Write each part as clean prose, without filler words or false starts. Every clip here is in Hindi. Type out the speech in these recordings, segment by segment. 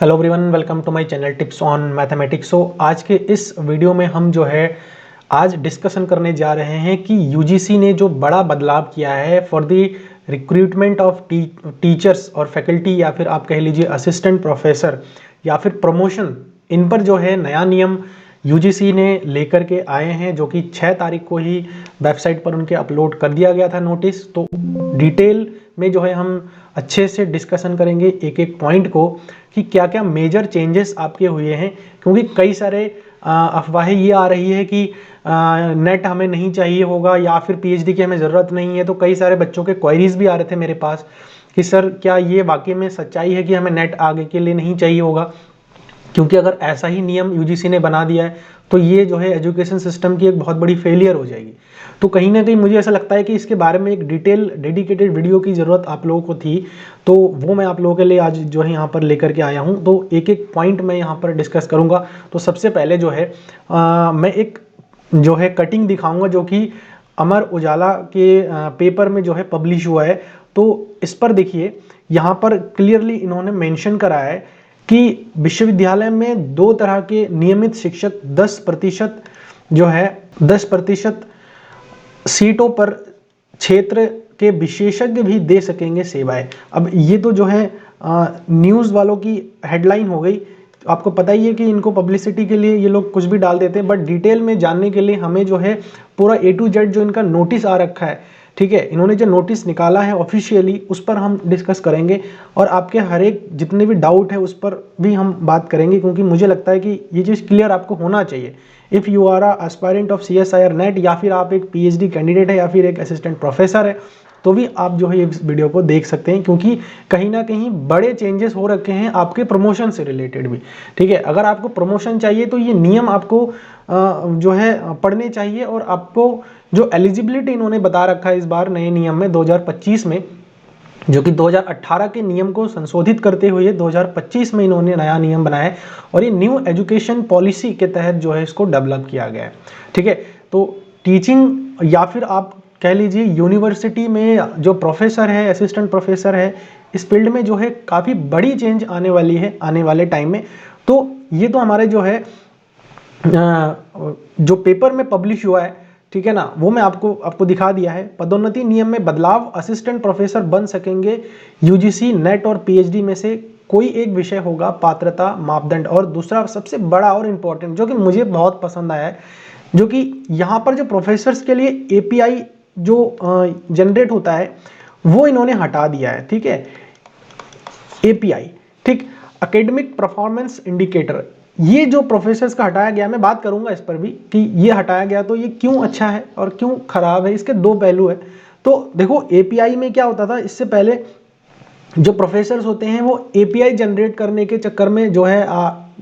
Hello everyone, welcome to my channel tips on mathematics. So आज के इस वीडियो में हम जो है आज डिस्कशन करने जा रहे हैं कि यूजीसी ने जो बड़ा बदलाव किया है for the recruitment of teachers और फैकल्टी, या फिर आप कह लीजिए असिस्टेंट प्रोफेसर या फिर प्रमोशन, इन पर जो है नया नियम यूजीसी ने लेकर के आए हैं, जो कि 6 तारीख को ही वेबसाइट पर उनके अपलोड कर दिया गया था नोटिस। तो डिटेल में जो है हम अच्छे से डिस्कशन करेंगे एक एक पॉइंट को कि क्या क्या मेजर चेंजेस आपके हुए हैं, क्योंकि कई सारे अफवाहें ये आ रही है कि नेट हमें नहीं चाहिए होगा या फिर पीएचडी की हमें ज़रूरत नहीं है। तो कई सारे बच्चों के क्वेरीज भी आ रहे थे मेरे पास कि सर क्या ये वाकई में सच्चाई है कि हमें नेट आगे के लिए नहीं चाहिए होगा, क्योंकि अगर ऐसा ही नियम यूजीसी ने बना दिया है तो ये जो है एजुकेशन सिस्टम की एक बहुत बड़ी फेलियर हो जाएगी। तो कहीं ना कहीं मुझे ऐसा लगता है कि इसके बारे में एक डिटेल डेडिकेटेड वीडियो की ज़रूरत आप लोगों को थी, तो वो मैं आप लोगों के लिए आज जो है यहाँ पर लेकर के आया हूँ। तो एक एक पॉइंट मैं यहाँ पर डिस्कस करूँगा। तो सबसे पहले जो है मैं एक जो है कटिंग दिखाऊँगा जो कि अमर उजाला के पेपर में जो है पब्लिश हुआ है। तो इस पर देखिए, यहाँ पर क्लियरली इन्होंने मेंशन करा है कि विश्वविद्यालय में 2 तरह के नियमित शिक्षक 10% जो है 10% सीटों पर क्षेत्र के विशेषज्ञ भी दे सकेंगे सेवाएं। अब ये तो जो है न्यूज़ वालों की हेडलाइन हो गई। आपको पता ही है कि इनको पब्लिसिटी के लिए ये लोग कुछ भी डाल देते हैं, बट डिटेल में जानने के लिए हमें जो है पूरा A to Z जो इनका नोटिस आ रखा है, ठीक है, इन्होंने जो नोटिस निकाला है ऑफिशियली, उस पर हम डिस्कस करेंगे और आपके हर एक जितने भी डाउट है उस पर भी हम बात करेंगे, क्योंकि मुझे लगता है कि ये चीज़ क्लियर आपको होना चाहिए। If you are a aspirant of CSIR NET, या फिर आप एक PhD कैंडिडेट है या फिर एक असिस्टेंट प्रोफेसर है, तो भी आप जो है इस वीडियो को देख सकते हैं, क्योंकि कहीं ना कहीं बड़े चेंजेस हो रखे हैं आपके प्रमोशन से रिलेटेड भी। ठीक है, अगर आपको प्रमोशन चाहिए तो ये नियम आपको जो है पढ़ने चाहिए, और आपको जो एलिजिबिलिटी इन्होंने बता रखा है इस बार नए नियम में 2025 में, जो कि 2018 के नियम को संशोधित करते हुए 2025 में इन्होंने नया नियम बनाया है, और ये न्यू एजुकेशन पॉलिसी के तहत जो है इसको डेवलप किया गया है। ठीक है, तो टीचिंग या फिर आप कह लीजिए यूनिवर्सिटी में जो प्रोफेसर है, असिस्टेंट प्रोफेसर है, इस फील्ड में जो है काफ़ी बड़ी चेंज आने वाली है आने वाले टाइम में। तो ये तो हमारे जो है जो पेपर में पब्लिश हुआ है, ठीक है ना, वो मैं आपको दिखा दिया है। पदोन्नति नियम में बदलाव, असिस्टेंट प्रोफेसर बन सकेंगे यूजीसी नेट और पीएचडी में से कोई एक विषय होगा पात्रता मापदंड। और दूसरा सबसे बड़ा और इम्पोर्टेंट जो कि मुझे बहुत पसंद आया है, जो कि यहाँ पर जो प्रोफेसर्स के लिए एपीआई जो जनरेट होता है वो इन्होंने हटा दिया है। ठीक है, एपीआई, ठीक, एकेडमिक परफॉर्मेंस इंडिकेटर, ये जो प्रोफेसर्स का हटाया गया, मैं बात करूंगा इस पर भी कि ये हटाया गया तो ये क्यों अच्छा है और क्यों खराब है, इसके 2 पहलू है। तो देखो, एपीआई में क्या होता था, इससे पहले जो प्रोफेसर्स होते हैं वो एपीआई जनरेट करने के चक्कर में जो है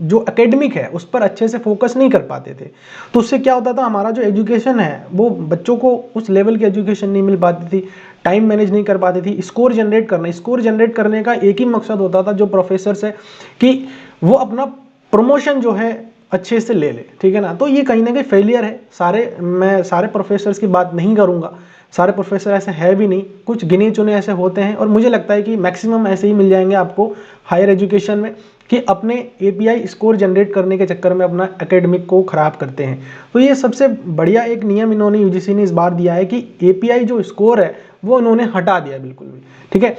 जो एकेडमिक है उस पर अच्छे से फोकस नहीं कर पाते थे। तो उससे क्या होता था, हमारा जो एजुकेशन है वो बच्चों को उस लेवल की एजुकेशन नहीं मिल पाती थी, टाइम मैनेज नहीं कर पाती थी। स्कोर जनरेट करने का एक ही मकसद होता था जो प्रोफेसर्स है कि वो अपना प्रमोशन जो है अच्छे से ले ले। ठीक है ना, तो ये कहीं ना कहीं फेलियर है। मैं सारे प्रोफेसर्स की बात नहीं करूँगा, सारे प्रोफेसर ऐसे है भी नहीं, कुछ गिने चुने ऐसे होते हैं, और मुझे लगता है कि मैक्सिमम ऐसे ही मिल जाएंगे आपको हायर एजुकेशन में कि अपने एपीआई स्कोर जनरेट करने के चक्कर में अपना एकेडमिक को खराब करते हैं। तो ये सबसे बढ़िया एक नियम इन्होंने यूजीसी ने इस बार दिया है कि एपीआई जो स्कोर है वो इन्होंने हटा दिया बिल्कुल भी। ठीक है,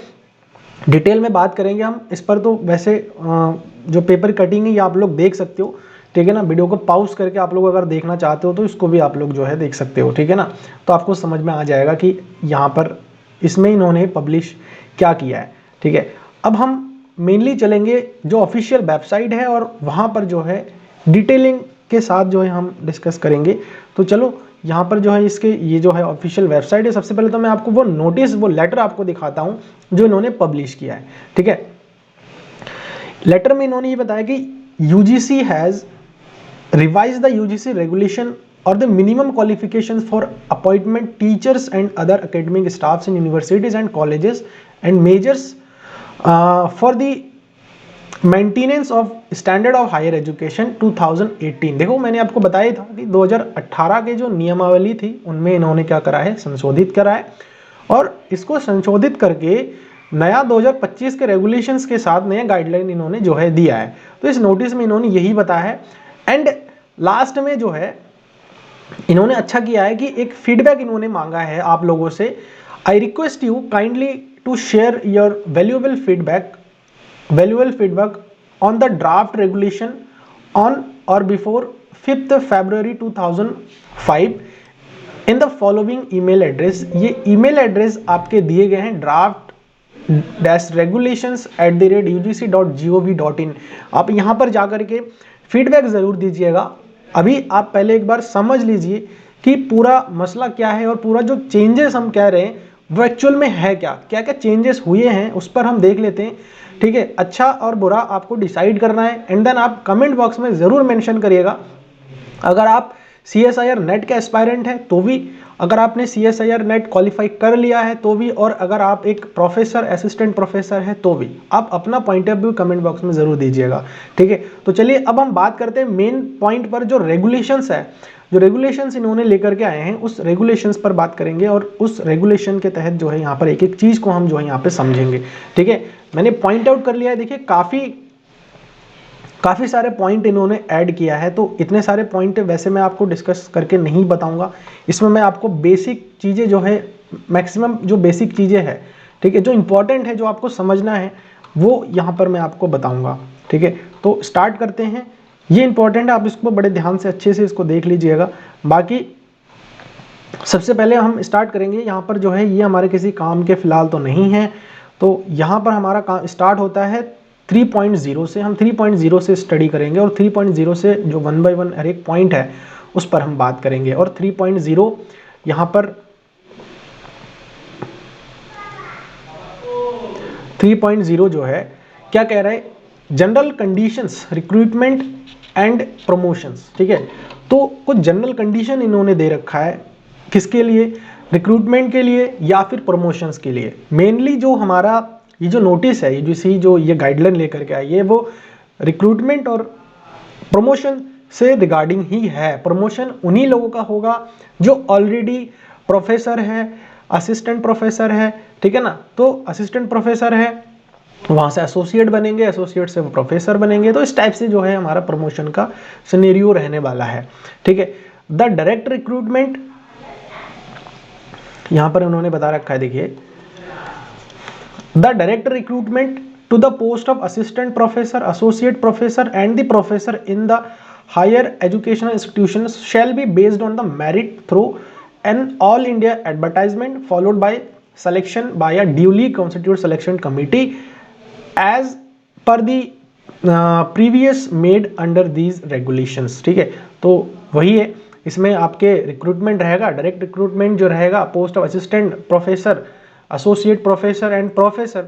डिटेल में बात करेंगे हम इस पर। तो वैसे जो पेपर कटिंग है ये आप लोग देख सकते हो, ठीक है ना, वीडियो को पॉज करके आप लोग अगर देखना चाहते हो तो इसको भी आप लोग जो है देख सकते हो। ठीक है ना, तो आपको समझ में आ जाएगा कि यहाँ पर इसमें इन्होंने पब्लिश क्या किया है। ठीक है, अब हम मेनली चलेंगे जो ऑफिशियल वेबसाइट है और वहाँ पर जो है डिटेलिंग के साथ जो है हम डिस्कस करेंगे। तो चलो यहाँ पर जो है इसके ये जो है ऑफिशियल वेबसाइट है। सबसे पहले तो मैं आपको वो नोटिस, वो लेटर आपको दिखाता हूँ जो इन्होंने पब्लिश किया है। ठीक है, लेटर में इन्होंने ये बताया कि UGC has revise the UGC regulation or the minimum qualifications for appointment teachers and other academic staffs in universities and colleges and measures for the maintenance of standard of higher education 2018। देखो, मैंने आपको बताया था कि 2018 के जो नियमावली थी उनमें इन्होंने क्या करा है, संशोधित करा है, और इसको संशोधित करके नया 2025 के रेगुलेशंस के साथ नया गाइडलाइन इन्होंने जो है दिया है। तो इस नोटिस में इन्होंने यही बताया है। एंड लास्ट में जो है इन्होंने अच्छा किया है कि एक फीडबैक इन्होंने मांगा है आप लोगों से। I request you kindly to share your valuable feedback on the draft regulation on or before 5th February 2005 in the following email address. ये ईमेल एड्रेस आपके दिए गए हैं draft-regulations@ugc.gov.in। आप यहाँ पर जाकर के फीडबैक ज़रूर दीजिएगा। अभी आप पहले एक बार समझ लीजिए कि पूरा मसला क्या है और पूरा जो चेंजेस हम कह रहे हैं वो एक्चुअल में है क्या क्या क्या चेंजेस हुए हैं उस पर हम देख लेते हैं। ठीक है, अच्छा और बुरा आपको डिसाइड करना है एंड देन आप कमेंट बॉक्स में ज़रूर मेंशन करिएगा। अगर आप CSIR नेट के एस्पायरेंट हैं तो भी, अगर आपने CSIR नेट क्वालिफाई कर लिया है तो भी, और अगर आप एक प्रोफेसर असिस्टेंट प्रोफेसर है तो भी, आप अपना point of view comment box में ज़रूर दीजिएगा। ठीक है, तो चलिए अब हम बात करते हैं मेन पॉइंट पर। जो रेगुलेशंस है, जो रेगुलेशंस इन्होंने लेकर के आए हैं उस रेगुलेशंस पर बात करेंगे और उस रेगुलेशन के तहत जो है यहाँ पर एक एक चीज़ को हम जो है यहाँ पे समझेंगे। ठीक है, मैंने पॉइंट आउट कर लिया है। देखिए काफ़ी सारे पॉइंट इन्होंने ऐड किया है, तो इतने सारे पॉइंट वैसे मैं आपको डिस्कस करके नहीं बताऊंगा। इसमें मैं आपको बेसिक चीज़ें जो है, मैक्सिमम जो बेसिक चीज़ें हैं, ठीक है, जो इंपॉर्टेंट है, जो आपको समझना है, वो यहाँ पर मैं आपको बताऊंगा। ठीक है, तो स्टार्ट करते हैं। ये इंपॉर्टेंट है, आप इसको बड़े ध्यान से अच्छे से इसको देख लीजिएगा। बाकी सबसे पहले हम स्टार्ट करेंगे यहाँ पर जो है, ये हमारे किसी काम के फिलहाल तो नहीं है। तो यहाँ पर हमारा काम स्टार्ट होता है 3.0 से। हम 3.0 से स्टडी करेंगे और 3.0 से जो 1 by 1 हर एक पॉइंट है उस पर हम बात करेंगे। और 3.0 यहाँ पर 3.0 जो है क्या कह रहा है, general conditions recruitment and promotions. ठीक है, तो कुछ जनरल कंडीशन इन्होंने दे रखा है, किसके लिए, रिक्रूटमेंट के लिए या फिर प्रमोशंस के लिए। मेनली जो हमारा ये जो नोटिस है, यूजीसी जो ये गाइडलाइन लेकर के आई है, वो रिक्रूटमेंट और प्रमोशन से रिगार्डिंग ही है। प्रमोशन उन्हीं लोगों का होगा जो ऑलरेडी प्रोफेसर है, असिस्टेंट प्रोफेसर है। ठीक है ना, तो असिस्टेंट प्रोफेसर है, वहाँ से एसोसिएट बनेंगे, एसोसिएट से वो प्रोफेसर बनेंगे। तो इस टाइप से जो है हमारा प्रमोशन का सिनेरियो रहने वाला है। ठीक है, द डायरेक्ट रिक्रूटमेंट यहाँ पर उन्होंने बता रखा है, देखिए, the direct recruitment to the post of assistant professor, associate professor and the professor in the higher educational institutions shall be based on the merit through an all India advertisement followed by selection by a duly constituted selection committee as per the previous made under these regulations। ठीक है, तो वही है, इसमें आपके रिक्रूटमेंट रहेगा, डायरेक्ट रिक्रूटमेंट जो रहेगा post of assistant professor, associate professor and professor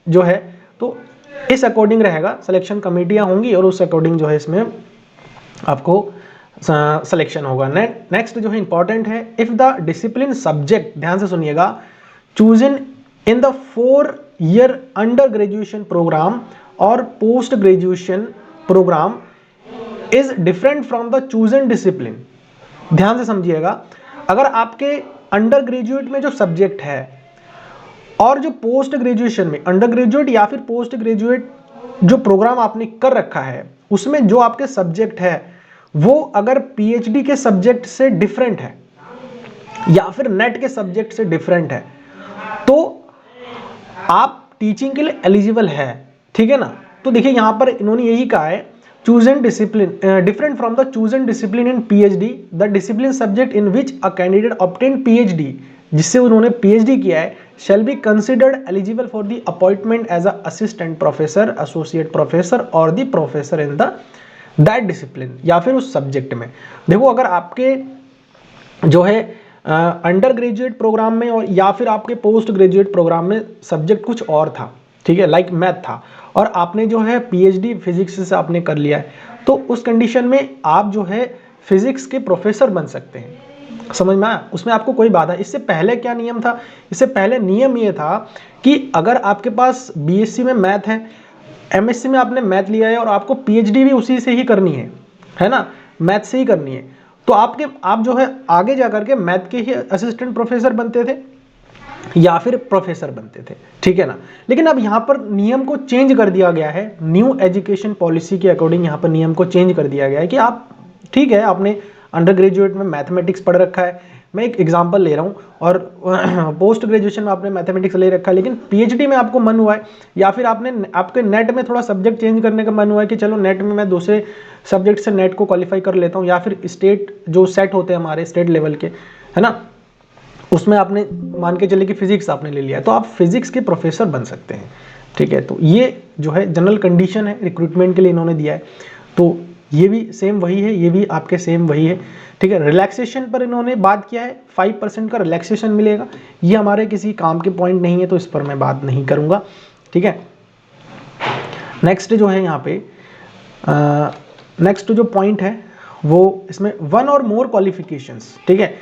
जो है, तो इस अकॉर्डिंग रहेगा। सिलेक्शन कमेटियां होंगी और उस अकॉर्डिंग जो है इसमें आपको सिलेक्शन होगा। नेक्स्ट जो है इंपॉर्टेंट है, इफ द डिसिप्लिन सब्जेक्ट, ध्यान से सुनिएगा, chosen in the 4 year under graduation program और post graduation program is different from the chosen discipline. ध्यान से समझिएगा, अगर आपके अंडर ग्रेजुएट में जो सब्जेक्ट है और जो पोस्ट ग्रेजुएशन में, अंडर ग्रेजुएट या फिर पोस्ट ग्रेजुएट जो प्रोग्राम आपने कर रखा है, उसमें जो आपके सब्जेक्ट है वो अगर पीएचडी के सब्जेक्ट से डिफरेंट है या फिर नेट के सब्जेक्ट से डिफरेंट है, तो आप टीचिंग के लिए एलिजिबल है। ठीक है ना, तो देखिए यहां पर इन्होंने यही कहा है, chosen discipline different from the chosen discipline in PhD, the discipline subject in which a candidate obtained PhD, जिससे उन्होंने PhD किया है, shall be considered eligible for the appointment as a assistant professor, associate professor or the professor in the that discipline, या फिर उस सब्जेक्ट में। देखो, अगर आपके जो है अंडर ग्रेजुएट प्रोग्राम में और या फिर आपके पोस्ट ग्रेजुएट प्रोग्राम में सब्जेक्ट कुछ और था, ठीक है, लाइक मैथ था, और आपने जो है पीएचडी फिजिक्स से आपने कर लिया है, तो उस कंडीशन में आप जो है फिजिक्स के प्रोफेसर बन सकते हैं। समझ में आया, उसमें आपको कोई बाधा। इससे पहले क्या नियम था, इससे पहले नियम ये था कि अगर आपके पास बीएससी में मैथ है, एमएससी में आपने मैथ लिया है और आपको पीएचडी भी उसी से ही करनी है ना, मैथ से ही करनी है, तो आप जो है आगे जा करके मैथ के ही असिस्टेंट प्रोफेसर बनते थे। या फिर प्रोफेसर बनते थे, ठीक है ना। लेकिन अब यहाँ पर नियम को चेंज कर दिया गया है, न्यू एजुकेशन पॉलिसी के अकॉर्डिंग यहाँ पर नियम को चेंज कर दिया गया है कि आप ठीक है आपने अंडर ग्रेजुएट में मैथमेटिक्स पढ़ रखा है, मैं एक एग्जांपल ले रहा हूँ, और पोस्ट ग्रेजुएशन में आपने मैथमेटिक्स ले रखा है, लेकिन पीएचडी में आपको मन हुआ है या फिर आपके नेट में थोड़ा सब्जेक्ट चेंज करने का मन हुआ है कि चलो नेट में मैं दूसरे सब्जेक्ट से नेट को क्वालिफाई कर लेता हूँ, या फिर स्टेट जो सेट होते हैं हमारे स्टेट लेवल के, है ना, उसमें आपने मान के चले कि फिजिक्स आपने ले लिया है, तो आप फिजिक्स के प्रोफेसर बन सकते हैं, ठीक है। तो ये जो है जनरल कंडीशन है रिक्रूटमेंट के लिए इन्होंने दिया है, तो ये भी सेम वही है, ये भी आपके सेम वही है, ठीक है। रिलैक्सेशन पर इन्होंने बात किया है, 5% का रिलैक्सेशन मिलेगा, ये हमारे किसी काम के पॉइंट नहीं है तो इस पर मैं बात नहीं करूंगा, ठीक है। नेक्स्ट जो है यहाँ पे नेक्स्ट जो पॉइंट है वो इसमें 1 और मोर क्वालिफिकेशंस, ठीक है।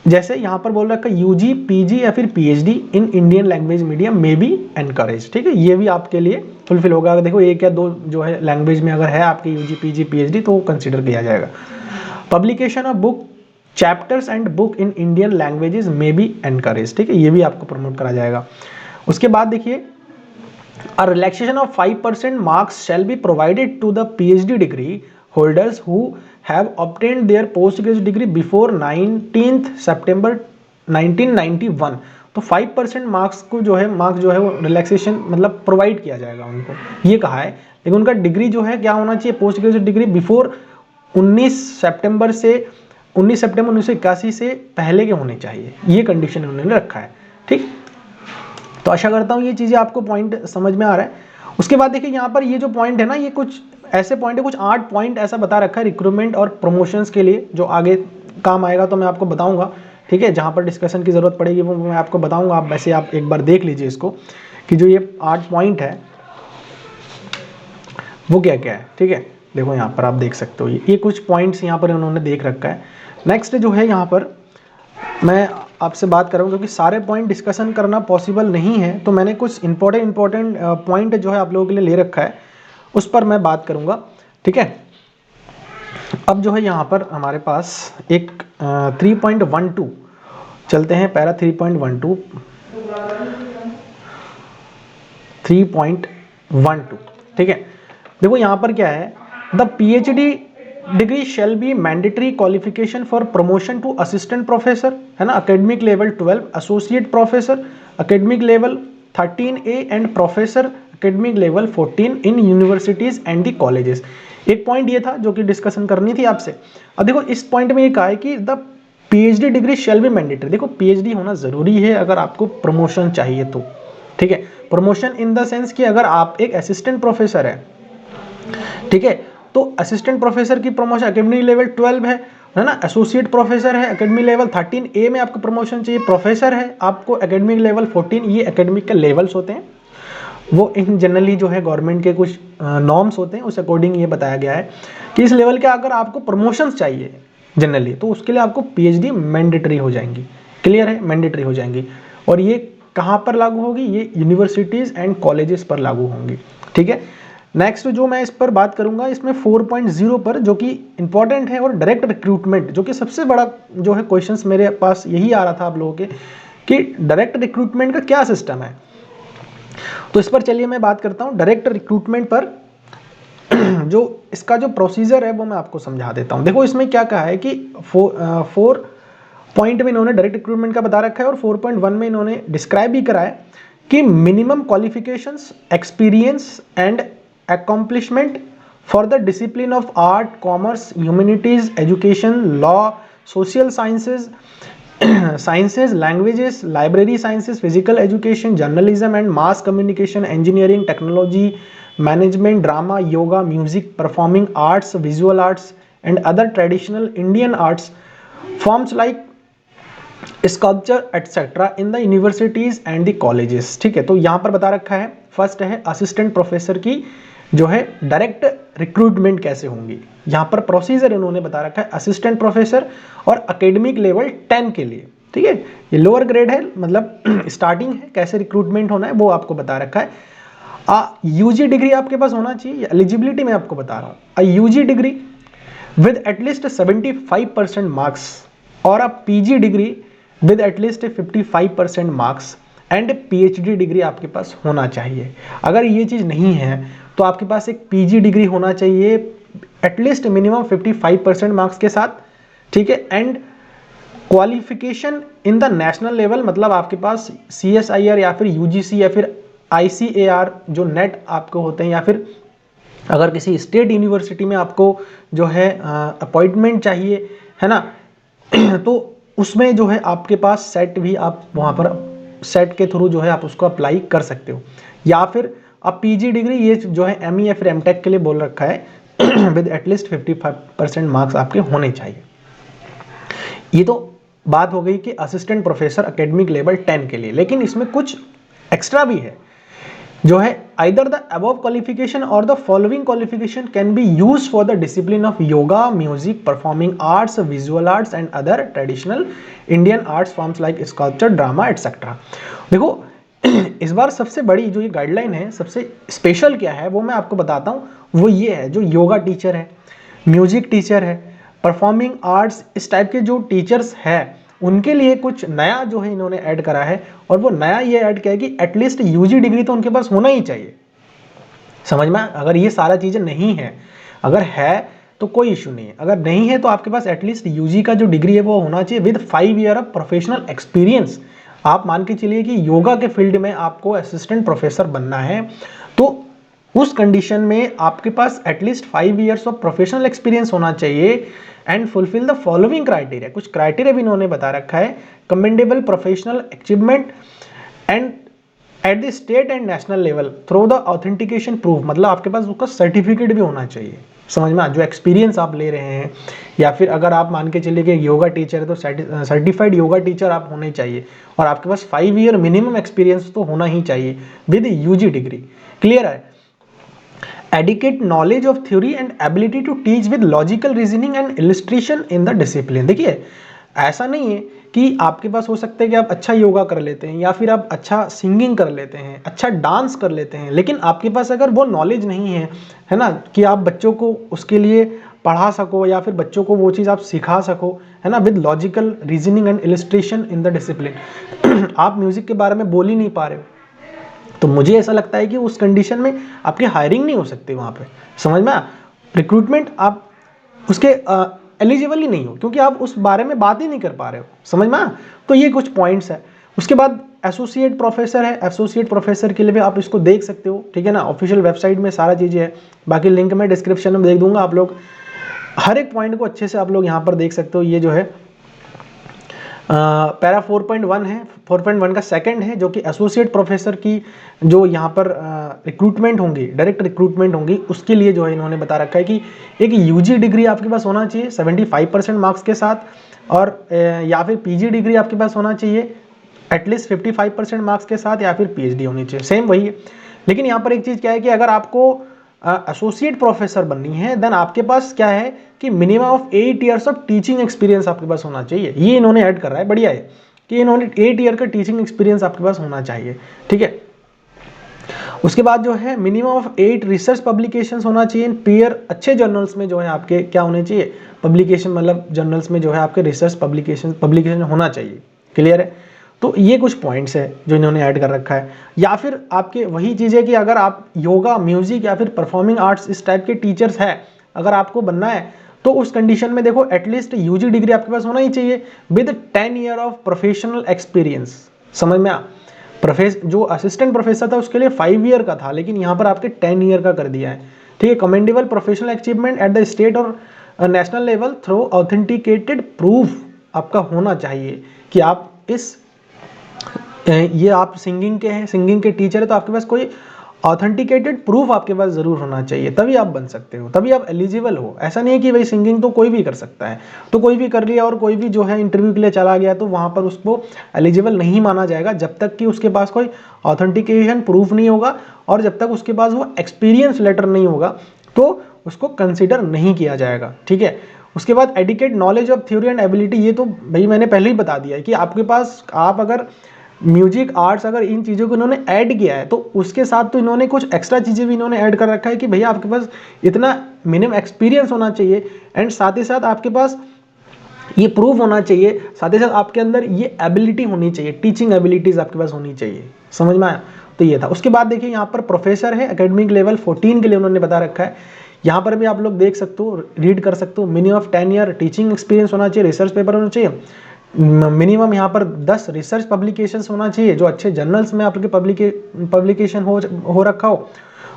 जैसे यहाँ पर बोल रखा है यूजी, पीजी या फिर PhD in Indian language medium में बी एनकरेज, ठीक है, ये भी आपके लिए फुलफिल होगा। अगर देखो एक या दो जो है लैंग्वेज में अगर है आपके यूजी, पीजी, पीएचडी तो कंसिडर किया जाएगा। Publication of book, chapters and book in Indian languages में बी एनकरेज, ठीक है, ये भी आपको प्रमोट करा जाएगा। उसके बाद देखिए a relaxation of 5% marks shall be provided to the PhD degree holders who have obtained their postgraduate degree before 19th September 1991। तो 5% मार्क्स जो है वो रिलैक्सेशन मतलब प्रोवाइड किया जाएगा उनको, ये कहा है। लेकिन उनका डिग्री जो है क्या होना चाहिए, पोस्ट ग्रेजुएट डिग्री बिफोर 19 सितंबर 1981 से पहले के होने चाहिए, ये कंडीशन उन्होंने रखा है, ठीक। तो आशा करता हूँ ये चीज़ें आपको पॉइंट समझ में आ रहा है। उसके बाद देखिए यहाँ पर ये जो पॉइंट है ना, ये कुछ ऐसे पॉइंट है, कुछ 8 पॉइंट ऐसा बता रखा है रिक्रूटमेंट और प्रमोशंस के लिए, जो आगे काम आएगा तो मैं आपको बताऊंगा, ठीक है। जहाँ पर डिस्कशन की ज़रूरत पड़ेगी वो मैं आपको बताऊंगा। आप वैसे आप एक बार देख लीजिए इसको कि जो ये 8 पॉइंट है वो क्या क्या है, ठीक है। देखो यहाँ पर आप देख सकते हो ये कुछ पॉइंट्स यहाँ पर उन्होंने देख रखा है। नेक्स्ट जो है यहाँ पर मैं आपसे बात करूँ, क्योंकि सारे पॉइंट डिस्कशन करना पॉसिबल नहीं है, तो मैंने कुछ इंपॉर्टेंट पॉइंट जो है आप लोगों के लिए ले रखा है, उस पर मैं बात करूँगा, ठीक है। अब जो है यहाँ पर हमारे पास एक 3.12 चलते हैं, पैरा 3.12 ठीक है। देखो यहाँ पर क्या है, the PhD degree shall be mandatory qualification for promotion to assistant professor, है ना, academic level 12, associate professor academic level 13A and professor academic level 14 in universities and the colleges. एक पॉइंट ये था जो कि डिस्कशन करनी थी आपसे। अब देखो इस पॉइंट में ये कहा है कि the PhD degree shall be mandatory, देखो पीएचडी होना जरूरी है अगर आपको प्रमोशन चाहिए तो, ठीक है। प्रमोशन इन द सेंस कि अगर आप एक असिस्टेंट प्रोफेसर है, ठीक है, तो असिस्टेंट प्रोफेसर की प्रमोशन एकेडमिक लेवल 12 है ना, एसोसिएट प्रोफेसर है एकेडमिक लेवल 13A में आपको प्रमोशन चाहिए, प्रोफेसर है आपको एकेडमिक लेवल 14, ये एकेडमिक के लेवल्स होते हैं, वो इन जनरली जो है गवर्नमेंट के कुछ नॉर्म्स होते हैं, उस अकॉर्डिंग ये बताया गया है कि इस लेवल के अगर आपको प्रमोशंस चाहिए जनरली तो उसके लिए आपको पीएचडी मैंडेटरी हो जाएंगी, क्लियर है, मैंडेटरी हो जाएंगी। और ये कहाँ पर लागू होगी, ये यूनिवर्सिटीज एंड कॉलेजेस पर लागू होंगी, ठीक है। नेक्स्ट जो मैं इस पर बात करूंगा इसमें 4.0 पर, जो कि इंपॉर्टेंट है, और डायरेक्ट रिक्रूटमेंट, जो कि सबसे बड़ा जो है क्वेश्चंस मेरे पास यही आ रहा था आप लोगों के कि डायरेक्ट रिक्रूटमेंट का क्या सिस्टम है। तो इस पर चलिए मैं बात करता हूं डायरेक्ट रिक्रूटमेंट पर। जो इसका जो प्रोसीजर है वो मैं आपको समझा देता हूं। देखो इसमें क्या कहा है कि 4 पॉइंट में इन्होंने डायरेक्ट रिक्रूटमेंट का बता रखा है, और 4.1 में इन्होंने डिस्क्राइब भी करा है कि minimum qualifications, experience and accomplishment for the discipline of art, commerce, humanities, education, law, social sciences, languages, library sciences, physical education, journalism and mass communication, engineering, technology, management, drama, yoga, music, performing arts, visual arts and other traditional Indian arts forms like sculpture etcetera in the universities and the colleges, ठीक है। तो यहाँ पर बता रखा है, फर्स्ट है असिस्टेंट प्रोफेसर की जो है डायरेक्ट रिक्रूटमेंट कैसे होंगी। यहाँ पर प्रोसीजर इन्होंने बता रखा है असिस्टेंट प्रोफेसर और एकेडमिक लेवल 10 के लिए, ठीक है। ये लोअर ग्रेड है, मतलब स्टार्टिंग है, कैसे रिक्रूटमेंट होना है वो आपको बता रखा है। यूजी डिग्री आपके पास होना चाहिए, एलिजिबिलिटी मैं आपको बता रहा हूँ, UG degree with at least 75% marks और PG degree with at least 55% marks and PhD degree आपके पास होना चाहिए। अगर ये चीज़ नहीं है तो आपके पास एक PG डिग्री होना चाहिए एटलीस्ट मिनिमम 55% मार्क्स के साथ, ठीक है। And qualification in the national level, मतलब आपके पास CSIR या फिर UGC या फिर ICAR जो नेट आपको होते हैं, या फिर अगर किसी स्टेट यूनिवर्सिटी में आपको जो है अपॉइंटमेंट चाहिए, है ना, तो उसमें जो है आपके पास सेट भी, आप वहाँ पर सेट के थ्रू जो है आप उसको अप्लाई कर सकते हो। या फिर अब PG डिग्री ये जो है ME या फिर MTech के लिए बोल रखा है विद एटलीस्ट 55% मार्क्स आपके होने चाहिए। ये तो बात हो गई कि असिस्टेंट प्रोफेसर एकेडमिक लेवल 10 के लिए, लेकिन इसमें कुछ एक्स्ट्रा भी है जो है आइदर द अबव क्वालिफिकेशन और the following qualification can be use for the discipline of yoga, music, performing arts, visual arts and other traditional Indian arts forms like sculpture, drama etcetera. देखो इस बार सबसे बड़ी जो ये गाइडलाइन है, सबसे स्पेशल क्या है वो मैं आपको बताता हूँ। वो ये है, जो योगा टीचर है, म्यूजिक टीचर है, परफॉर्मिंग आर्ट्स, इस टाइप के जो टीचर्स हैं उनके लिए कुछ नया जो है इन्होंने ऐड करा है। और वो नया ये ऐड किया है कि एटलीस्ट UG डिग्री तो उनके पास होना ही चाहिए। समझ में? अगर ये सारा चीज़ें नहीं है, अगर है तो कोई इशू नहीं है, अगर नहीं है तो आपके पास एटलीस्ट UG का जो डिग्री है वो होना चाहिए with 5 year of professional experience. आप मान के चलिए कि योगा के फील्ड में आपको असिस्टेंट प्रोफेसर बनना है, तो उस कंडीशन में आपके पास at least 5 years of professional experience होना चाहिए and fulfil the following criteria. कुछ क्राइटेरिया भी इन्होंने बता रखा है, commendable professional achievement and at the state and national level through the authentication proof, मतलब आपके पास उसका सर्टिफिकेट भी होना चाहिए। समझ में? जो एक्सपीरियंस आप ले रहे हैं, या फिर अगर आप मान के चलिए कि योगा टीचर है तो सर्टिफाइड योगा टीचर आप होने चाहिए, और आपके पास 5 ईयर मिनिमम एक्सपीरियंस तो होना ही चाहिए विद UG डिग्री। क्लियर है? Adequate knowledge of theory and ability to teach with logical reasoning and illustration in the discipline. देखिए ऐसा नहीं है कि आपके पास हो सकता है कि आप अच्छा योगा कर लेते हैं, या फिर आप अच्छा सिंगिंग कर लेते हैं, अच्छा डांस कर लेते हैं, लेकिन आपके पास अगर वो नॉलेज नहीं है ना, कि आप बच्चों को उसके लिए पढ़ा सको या फिर बच्चों को वो चीज़ आप सिखा सको, है ना, with logical reasoning and illustration in the discipline. आप म्यूजिक के बारे में बोल ही नहीं पा रहे हो, तो मुझे ऐसा लगता है कि उस कंडीशन में आपकी हायरिंग नहीं हो सकती वहाँ पे। समझ में? रिक्रूटमेंट आप उसके एलिजिबल ही नहीं हो, क्योंकि आप उस बारे में बात ही नहीं कर पा रहे हो। समझ में? तो ये कुछ पॉइंट्स है। उसके बाद एसोसिएट प्रोफेसर है, एसोसिएट प्रोफेसर के लिए भी आप इसको देख सकते हो, ठीक है ना, ऑफिशियल वेबसाइट में सारा चीज़ें है, बाकी लिंक मैं डिस्क्रिप्शन में देख दूंगा, आप लोग हर एक पॉइंट को अच्छे से आप लोग यहाँ पर देख सकते हो। ये जो है पैरा 4.1 है, 4.1 का सेकंड है, जो कि एसोसिएट प्रोफेसर की जो यहाँ पर रिक्रूटमेंट होंगी, डायरेक्ट रिक्रूटमेंट होंगी, उसके लिए जो है इन्होंने बता रखा है कि एक UG डिग्री आपके पास होना चाहिए 75% मार्क्स के साथ, और या फिर PG डिग्री आपके पास होना चाहिए एटलीस्ट 55% मार्क्स के साथ, या फिर PhD होनी चाहिए, सेम वही है। लेकिन यहाँ पर एक चीज़ क्या है कि अगर आपको एसोसिएट प्रोफेसर बननी है, देन आपके पास क्या है कि minimum of 8 years of teaching experience आपके पास होना चाहिए। ये इन्होंने ऐड कर रहा है, बढ़िया है कि इन्होंने 8 ईयर का टीचिंग एक्सपीरियंस आपके पास होना चाहिए, ठीक है। उसके बाद जो है मिनिमम ऑफ 8 रिसर्च पब्लिकेशंस होना चाहिए पीयर, अच्छे जर्नल्स में जो है आपके क्या होने चाहिए, पब्लिकेशन, मतलब जर्नल्स में जो है आपके रिसर्च पब्लिकेशन होना चाहिए। क्लियर है? तो ये कुछ पॉइंट्स है जो इन्होंने ऐड कर रखा है। या फिर आपके वही चीज़ है कि अगर आप योगा, म्यूजिक या फिर परफॉर्मिंग आर्ट्स इस टाइप के टीचर्स हैं, अगर आपको बनना है, तो उस कंडीशन में देखो एटलीस्ट UG डिग्री आपके पास होना ही चाहिए with 10 year of professional experience. समझ में? जो असिस्टेंट प्रोफेसर था उसके लिए 5 ईयर का था, लेकिन यहाँ पर आपके 10 ईयर का कर दिया है, ठीक है। Commendable professional achievement at the state और national level through authenticated proof आपका होना चाहिए कि आप ये आप सिंगिंग के हैं, सिंगिंग के टीचर है, तो आपके पास कोई ऑथेंटिकेटेड प्रूफ आपके पास ज़रूर होना चाहिए, तभी आप बन सकते हो, तभी आप एलिजिबल हो। ऐसा नहीं है कि भाई सिंगिंग तो कोई भी कर सकता है, तो कोई भी कर लिया और कोई भी जो है इंटरव्यू के लिए चला गया, तो वहाँ पर उसको एलिजिबल नहीं माना जाएगा जब तक कि उसके पास कोई ऑथेंटिकेशन प्रूफ नहीं होगा, और जब तक उसके पास वो एक्सपीरियंस लेटर नहीं होगा तो उसको कंसिडर नहीं किया जाएगा, ठीक है। उसके बाद adequate knowledge of theory and ability, ये तो भाई मैंने पहले ही बता दिया है कि आपके पास, आप अगर म्यूजिक, आर्ट्स, अगर इन चीज़ों को इन्होंने ऐड किया है तो उसके साथ तो इन्होंने कुछ एक्स्ट्रा चीज़ें भी इन्होंने ऐड कर रखा है कि भैया आपके पास इतना मिनिमम एक्सपीरियंस होना चाहिए, एंड साथ ही साथ आपके पास ये प्रूव होना चाहिए, साथ ही साथ आपके अंदर ये एबिलिटी होनी चाहिए, टीचिंग एबिलिटीज आपके पास होनी चाहिए। समझ में आया? तो ये था। उसके बाद देखिए यहाँ पर प्रोफेसर है, एकेडमिक लेवल 14 के लिए उन्होंने बता रखा है। यहाँ पर भी आप लोग देख सकते हो, रीड कर सकते हो। Minimum of 10 year teaching experience होना चाहिए, रिसर्च पेपर होना चाहिए, मिनिमम यहाँ पर 10 रिसर्च पब्लिकेशंस होना चाहिए, जो अच्छे जर्नल्स में आपके पब्लिकेशन हो रखा हो।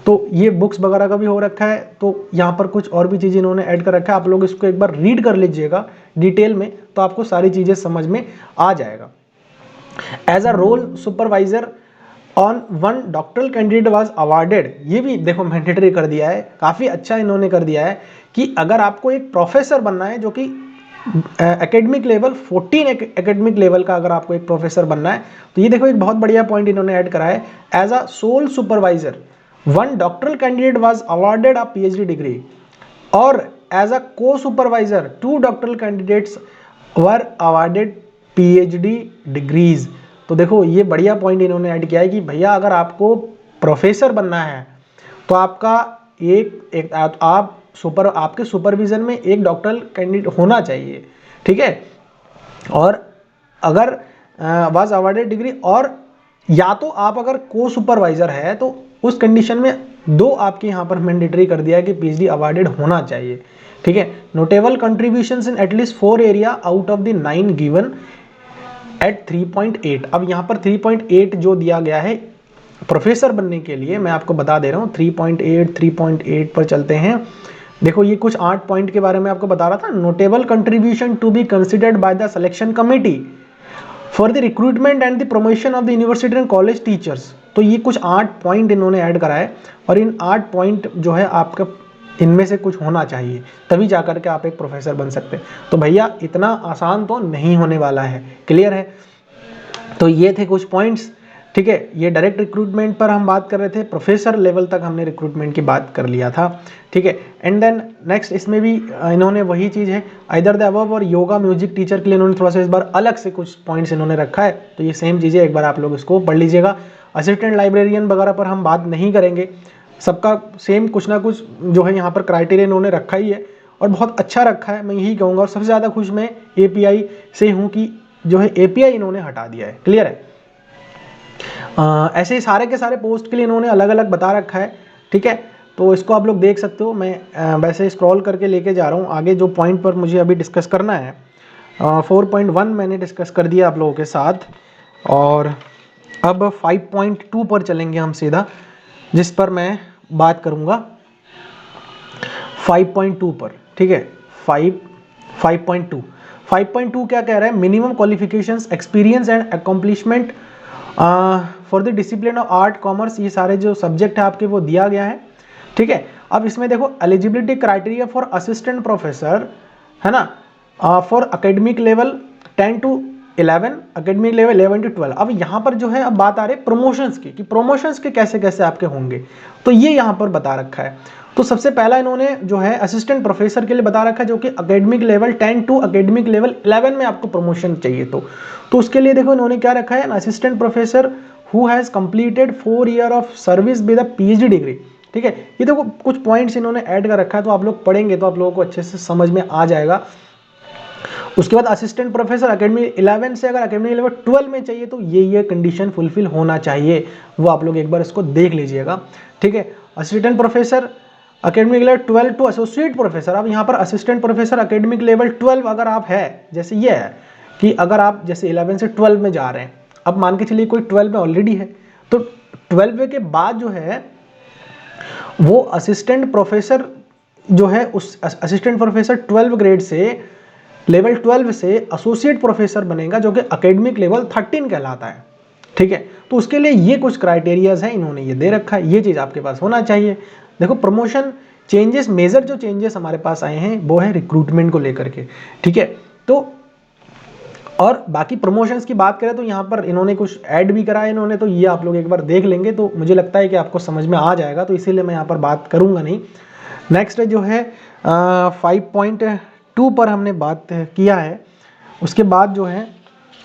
तो ये बुक्स वगैरह का भी हो रखा है। तो यहाँ पर कुछ और भी चीज़ें इन्होंने ऐड कर रखा है, आप लोग इसको एक बार रीड कर लीजिएगा डिटेल में, तो आपको सारी चीज़ें समझ में आ जाएगा। As a role supervisor on one doctoral candidate was awarded, ये भी देखो मैंडेटरी कर दिया है, काफ़ी अच्छा इन्होंने कर दिया है कि अगर आपको एक प्रोफेसर बनना है, जो कि एकेडमिक लेवल 14 एकेडमिक लेवल का अगर आपको एक प्रोफेसर बनना है, तो ये देखो एक बहुत बढ़िया पॉइंट इन्होंने ऐड करा है। As a sole supervisor one doctoral candidate was awarded a PhD degree, और as a co supervisor 2 doctoral candidates were awarded PhD degrees. तो देखो ये बढ़िया पॉइंट इन्होंने ऐड किया है कि भैया अगर आपको प्रोफेसर बनना है तो आपका आपके सुपरविजन में एक डॉक्टरल कैंडिडेट होना चाहिए, ठीक है। और अगर वाज अवार्डेड डिग्री, और या तो आप अगर को सुपरवाइजर है तो उस कंडीशन में 2 आपके यहाँ पर मैंडेटरी कर दिया है कि पीएचडी अवार्डेड होना चाहिए, ठीक है। Notable contributions in at least 4 area out of the 9 given at 3.8। अब यहाँ पर 3.8 जो दिया गया है प्रोफेसर बनने के लिए, मैं आपको बता दे रहा हूँ। 3.8 पर चलते हैं। देखो ये कुछ 8 पॉइंट के बारे में आपको बता रहा था। Notable contribution to be considered by the selection committee for the recruitment and the promotion of the university and college teachers. तो ये कुछ 8 पॉइंट इन्होंने ऐड करा है, और इन 8 पॉइंट जो है आपका इनमें से कुछ होना चाहिए, तभी जाकर के आप एक प्रोफेसर बन सकते हैं। तो भैया इतना आसान तो नहीं होने वाला है, क्लियर है। तो ये थे कुछ पॉइंट्स, ठीक है। ये डायरेक्ट रिक्रूटमेंट पर हम बात कर रहे थे, प्रोफेसर लेवल तक हमने रिक्रूटमेंट की बात कर लिया था, ठीक है। एंड देन नेक्स्ट इसमें भी इन्होंने वही चीज़ है, आइदर द अबव और योगा म्यूजिक टीचर के लिए इन्होंने थोड़ा सा इस बार अलग से कुछ पॉइंट्स इन्होंने रखा है। तो ये सेम चीज़ें एक बार आप लोग इसको पढ़ लीजिएगा। असिस्टेंट लाइब्रेरियन वगैरह पर हम बात नहीं करेंगे, सबका सेम कुछ ना कुछ जो है यहाँ पर क्राइटेरिया इन्होंने रखा ही है, और बहुत अच्छा रखा है, मैं यही कहूँगा। और सबसे ज़्यादा खुश मैं एपीआई से हूँ कि जो है एपीआई इन्होंने हटा दिया है, क्लियर है। ऐसे ही सारे के सारे पोस्ट के लिए इन्होंने अलग अलग बता रखा है, ठीक है। तो इसको आप लोग देख सकते हो। मैं वैसे स्क्रॉल करके लेके जा रहा हूँ आगे, जो पॉइंट पर मुझे अभी डिस्कस करना है। 4.1 मैंने डिस्कस कर दिया आप लोगों के साथ, और अब 5.2 पर चलेंगे हम सीधा, जिस पर मैं बात करूँगा 5.2 पर, ठीक है। 5.2 क्या कह रहा है? Minimum qualifications, experience and accomplishment for the discipline of art commerce, ये सारे जो सब्जेक्ट है आपके वो दिया गया है, ठीक है। अब इसमें देखो eligibility criteria for assistant professor है ना, for academic level 10 to 11, academic level 11 to 12। अब यहाँ पर जो है अब बात आ रही है प्रमोशंस की, कि प्रमोशंस के कैसे कैसे आपके होंगे, तो ये यहाँ पर बता रखा है। तो सबसे पहला इन्होंने जो है असिस्टेंट प्रोफेसर के लिए बता रखा है, जो कि academic level 10 to academic level 11 में आपको प्रमोशन चाहिए। तो उसके लिए देखो इन्होंने क्या रखा है, assistant professor who has completed 4 year of service with a PhD degree, ठीक है। ये देखो कुछ पॉइंट्स इन्होंने ऐड कर रखा है, तो आप लोग पढ़ेंगे तो आप लोगों को अच्छे से समझ में आ जाएगा। उसके बाद असिस्टेंट प्रोफेसर एकेडमिक 11 से अगर एकेडमिक लेवल 12 में चाहिए, तो ये कंडीशन फुलफिल होना चाहिए, वो आप लोग एक बार इसको देख लीजिएगा, ठीक है। Assistant professor academic level 12 to associate professor. अब यहाँ पर असिस्टेंट प्रोफेसर एकेडमिक लेवल 12 अगर आप है, जैसे ये है कि अगर आप जैसे 11 से 12 में जा रहे हैं, अब मान के चलिए कोई 12 में ऑलरेडी है, तो 12 के बाद जो है वो असिस्टेंट प्रोफेसर जो है, उस असिस्टेंट प्रोफेसर 12 ग्रेड से लेवल 12 से एसोसिएट प्रोफेसर बनेगा, जो कि एकेडमिक लेवल 13 कहलाता है, ठीक है। तो उसके लिए ये कुछ क्राइटेरियाज है, इन्होंने ये दे रखा है, ये चीज़ आपके पास होना चाहिए। देखो प्रमोशन चेंजेस, मेजर जो चेंजेस हमारे पास आए हैं वो है रिक्रूटमेंट को लेकर के, ठीक है। तो और बाकी प्रमोशंस की बात करें तो यहाँ पर इन्होंने कुछ ऐड भी करा है इन्होंने, तो ये आप लोग एक बार देख लेंगे तो मुझे लगता है कि आपको समझ में आ जाएगा, तो इसीलिए मैं यहाँ पर बात करूँगा नहीं। नेक्स्ट जो है 5.2 पर हमने बात किया है। उसके बाद जो है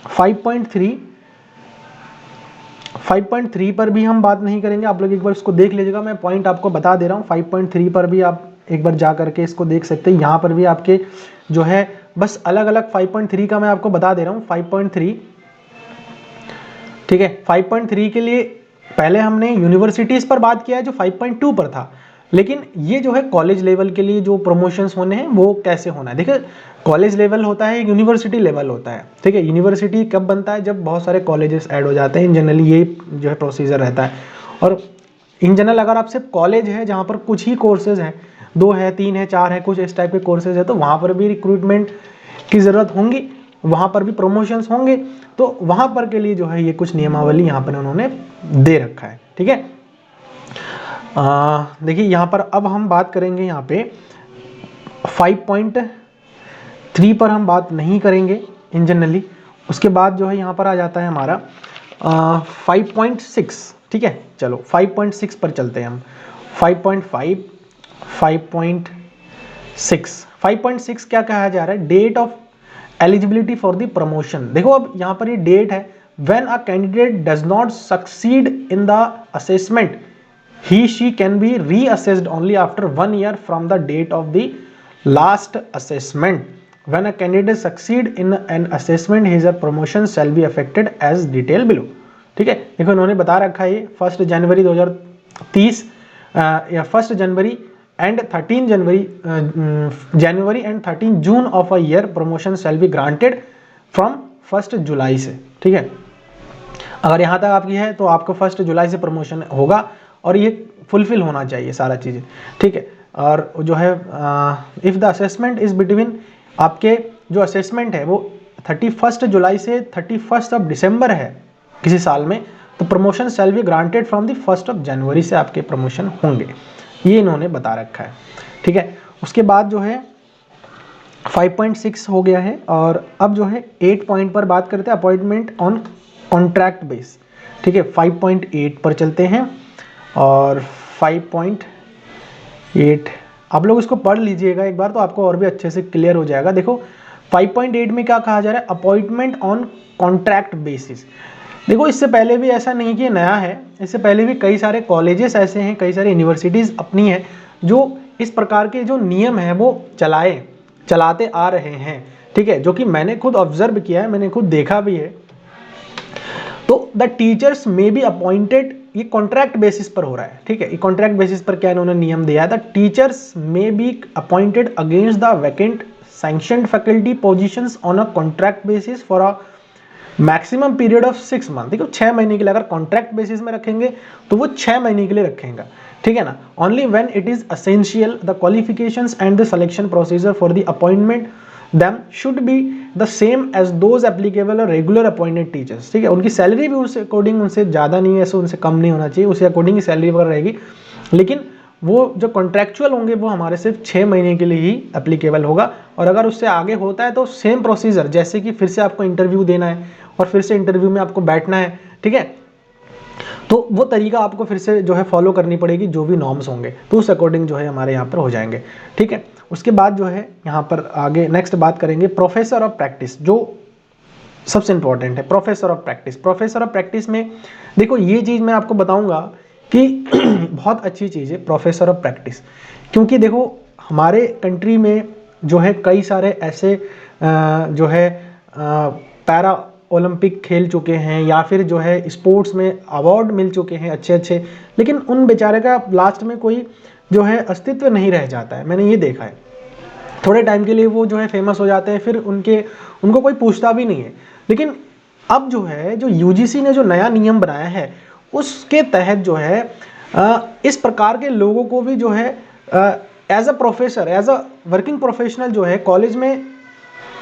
5.3 पर भी हम बात नहीं करेंगे, आप लोग एक बार इसको देख लीजिएगा, मैं पॉइंट आपको बता दे रहा हूँ। 5.3 पर भी आप एक बार जा करके इसको देख सकते हैं। यहाँ पर भी आपके जो है बस अलग अलग 5.3 का मैं आपको बता दे रहा हूँ। 5.3 ठीक है, 5.3 के लिए पहले हमने यूनिवर्सिटीज पर बात किया है जो 5.2 पर था, लेकिन ये जो है कॉलेज लेवल के लिए जो प्रमोशंस होने हैं वो कैसे होना है। देखिए कॉलेज लेवल होता है, यूनिवर्सिटी लेवल होता है। ठीक है, यूनिवर्सिटी कब बनता है, जब बहुत सारे कॉलेजेस ऐड हो जाते हैं। जनरली ये जो है प्रोसीजर रहता है। और इन जनरल अगर आप सिर्फ कॉलेज है जहाँ पर कुछ ही कोर्सेज हैं, 2 है 3 है 4 है, कुछ इस टाइप के कोर्सेज है, तो वहाँ पर भी रिक्रूटमेंट की ज़रूरत होंगी, वहाँ पर भी प्रमोशंस होंगे। तो वहाँ पर के लिए जो है ये कुछ नियमावली यहाँ पर उन्होंने दे रखा है। ठीक है, देखिए यहाँ पर अब हम बात करेंगे, यहाँ पे 5.3 पर हम बात नहीं करेंगे इन जनरली। उसके बाद जो है यहाँ पर आ जाता है हमारा 5.6। ठीक है, चलो 5.6 पर चलते हैं हम। 5.5, 5.6 क्या कहा जा रहा है, date of eligibility for the promotion. देखो अब यहाँ पर ये डेट है, when a candidate does not succeed in the assessment he she can be reassessed only after 1 year from the date of the last assessment. When a candidate succeed in an assessment his promotion shall be affected as detailed below. ठीक है, देखो इन्होंने बता रखा है 1 जनवरी 2030 या 1 January and 13 January and 13 June of a year promotion shall be granted from 1 July से। ठीक है, अगर यहाँ तक आपकी है तो आपको 1 जुलाई से प्रमोशन होगा और ये फुलफिल होना चाहिए सारा चीज़ें। ठीक है, और जो है if the assessment is between, आपके जो असेसमेंट है वो 31 जुलाई से 31 ऑफ दिसंबर है किसी साल में, तो promotion shall be granted from the 1 जनवरी से आपके प्रमोशन होंगे, ये इन्होंने बता रखा है। ठीक है, उसके बाद जो है 5.6 हो गया है, और अब जो है 8 पॉइंट पर बात करते हैं, अपॉइंटमेंट ऑन कॉन्ट्रैक्ट बेस। ठीक है, 5.8 पर चलते हैं, और 5.8 आप लोग इसको पढ़ लीजिएगा एक बार तो आपको और भी अच्छे से क्लियर हो जाएगा। देखो 5.8 में क्या कहा जा रहा है, अपॉइंटमेंट ऑन कॉन्ट्रैक्ट बेसिस। देखो इससे पहले भी ऐसा नहीं कि ये नया है, इससे पहले भी कई सारे कॉलेजेस ऐसे हैं, कई सारी यूनिवर्सिटीज़ अपनी हैं जो इस प्रकार के जो नियम हैं वो चलाते आ रहे हैं। ठीक है, जो कि मैंने खुद ऑब्जर्व किया है, मैंने खुद देखा भी है। तो द टीचर्स में बी अपॉइंटेड, ये कॉन्ट्रैक्ट बेसिस पर हो रहा है। ठीक है, ये कॉन्ट्रैक्ट बेसिस पर क्या इन्होंने नियम दिया है, द टीचर्स में be appointed against the vacant sanctioned faculty positions on a contract basis for a maximum period of 6 month. देखो 6 महीने के लिए अगर कॉन्ट्रैक्ट बेसिस में रखेंगे तो वो 6 महीने के लिए रखेंगे। ठीक है ना, only when it is essential the qualifications and the selection procedure for the appointment them should be the same as those applicable or regular appointed teachers। ठीक है, उनकी सैलरी भी उससे अकॉर्डिंग उनसे ज़्यादा नहीं है, ऐसे उनसे कम नहीं होना चाहिए, उसी अकॉर्डिंग ही सैलरी वगैरह रहेगी। लेकिन वो जो कॉन्ट्रैक्चुअल होंगे वो हमारे सिर्फ 6 महीने के लिए ही एप्लीकेबल होगा, और अगर उससे आगे होता है तो सेम प्रोसीजर, जैसे कि फिर से आपको इंटरव्यू देना है और फिर से इंटरव्यू में आपको बैठना है। ठीक है, तो वो तरीका आपको फिर से जो है फॉलो करनी पड़ेगी, जो भी नॉर्म्स होंगे तो उस अकॉर्डिंग जो है हमारे यहाँ पर हो जाएंगे। ठीक है, उसके बाद जो है यहाँ पर आगे नेक्स्ट बात करेंगे प्रोफेसर ऑफ प्रैक्टिस, जो सबसे इंपॉर्टेंट है। Professor of practice, professor of practice में देखो ये चीज़ मैं आपको बताऊंगा कि बहुत अच्छी चीज़ है प्रोफेसर ऑफ प्रैक्टिस, क्योंकि देखो हमारे कंट्री में जो है कई सारे ऐसे जो है पैरा ओलंपिक खेल चुके हैं या फिर जो है स्पोर्ट्स में अवार्ड मिल चुके हैं अच्छे अच्छे, लेकिन उन बेचारे का लास्ट में कोई जो है अस्तित्व नहीं रह जाता है। मैंने ये देखा है, थोड़े टाइम के लिए वो जो है फेमस हो जाते हैं, फिर उनको कोई पूछता भी नहीं है। लेकिन अब जो है जो यूजीसी ने जो नया नियम बनाया है उसके तहत जो है इस प्रकार के लोगों को भी जो है as a professor, as a working professional जो है कॉलेज में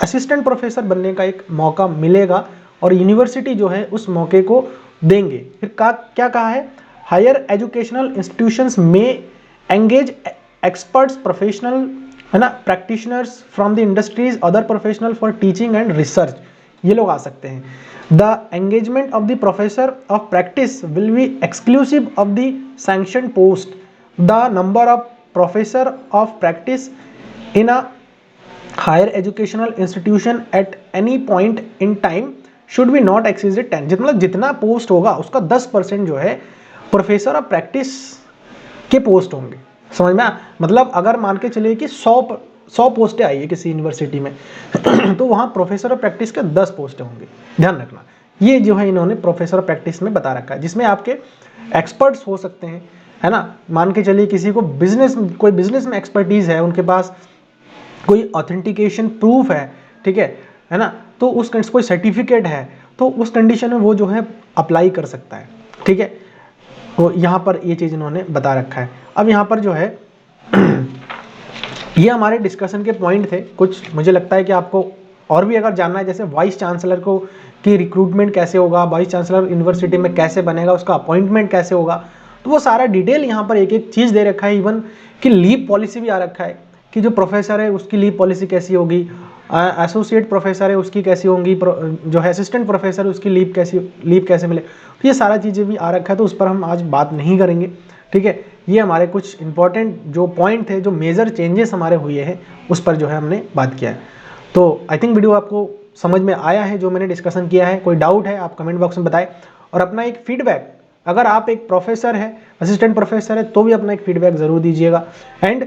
असिस्टेंट प्रोफेसर बनने का एक मौका मिलेगा, और यूनिवर्सिटी जो है उस मौके को देंगे। फिर क्या कहा है, हायर एजुकेशनल इंस्टीट्यूशंस में एंगेज एक्सपर्ट्स प्रोफेशनल, है ना, practitioners from the industries, other professional for teaching and research, ये लोग आ सकते हैं। The engagement of the professor of practice will be exclusive of the sanction post. The number of professor of practice in a higher educational institution at any point in time should be not exceed 10। मतलब जितना पोस्ट होगा उसका 10% जो है प्रोफेसर ऑफ प्रैक्टिस के पोस्ट होंगे। समझ में मतलब अगर मान के चलिए कि 100 पोस्टें आई है किसी यूनिवर्सिटी में तो वहाँ प्रोफेसर ऑफ प्रैक्टिस के 10 पोस्टें होंगी, ध्यान रखना। ये जो है इन्होंने प्रोफेसर ऑफ प्रैक्टिस में बता रखा है, जिसमें आपके एक्सपर्ट्स हो सकते हैं, है ना। मान के चलिए किसी को कोई बिजनेस में एक्सपर्टीज है, उनके पास कोई ऑथेंटिकेशन प्रूफ है, ठीक है ना, तो उस कोई सर्टिफिकेट है, तो उस कंडीशन में वो जो है अप्लाई कर सकता है, ठीक है। तो यहाँ पर ये चीज़ इन्होंने बता रखा है। अब यहाँ पर जो है ये हमारे डिस्कशन के पॉइंट थे कुछ। मुझे लगता है कि आपको और भी अगर जानना है, जैसे वाइस चांसलर को की रिक्रूटमेंट कैसे होगा, वाइस चांसलर यूनिवर्सिटी में कैसे बनेगा, उसका अपॉइंटमेंट कैसे होगा, तो वो सारा डिटेल यहाँ पर एक एक चीज़ दे रखा है। इवन कि लीव पॉलिसी भी आ रखा है कि जो प्रोफेसर है उसकी लीव पॉलिसी कैसी होगी, एसोसिएट प्रोफेसर है उसकी कैसी होंगी, जो है असिस्टेंट प्रोफेसर है उसकी लीव कैसे मिले, तो ये सारा चीज़ें भी आ रखा है। तो उस पर हम आज बात नहीं करेंगे, ठीक है। ये हमारे कुछ इंपॉर्टेंट जो पॉइंट थे, जो मेजर चेंजेस हमारे हुए हैं, उस पर जो है हमने बात किया है। तो आई थिंक वीडियो आपको समझ में आया है जो मैंने डिस्कशन किया है। कोई डाउट है आप कमेंट बॉक्स में बताएं, और अपना एक फीडबैक, अगर आप एक प्रोफेसर है, असिस्टेंट प्रोफेसर है, तो भी अपना एक फीडबैक ज़रूर दीजिएगा। एंड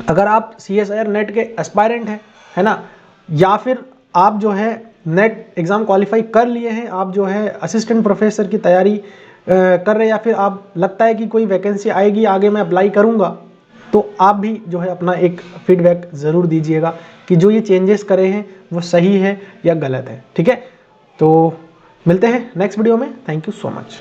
अगर आप CSIR नेट के एस्पायरेंट हैं, है ना, या फिर आप जो है नेट एग्ज़ाम क्वालिफाई कर लिए हैं, आप जो है असिस्टेंट प्रोफेसर की तैयारी कर रहे हैं, या फिर आप लगता है कि कोई वैकेंसी आएगी आगे मैं अप्लाई करूंगा, तो आप भी जो है अपना एक फीडबैक ज़रूर दीजिएगा कि जो ये चेंजेस करे हैं वो सही है या गलत है, ठीक है। तो मिलते हैं नेक्स्ट वीडियो में। Thank you so much.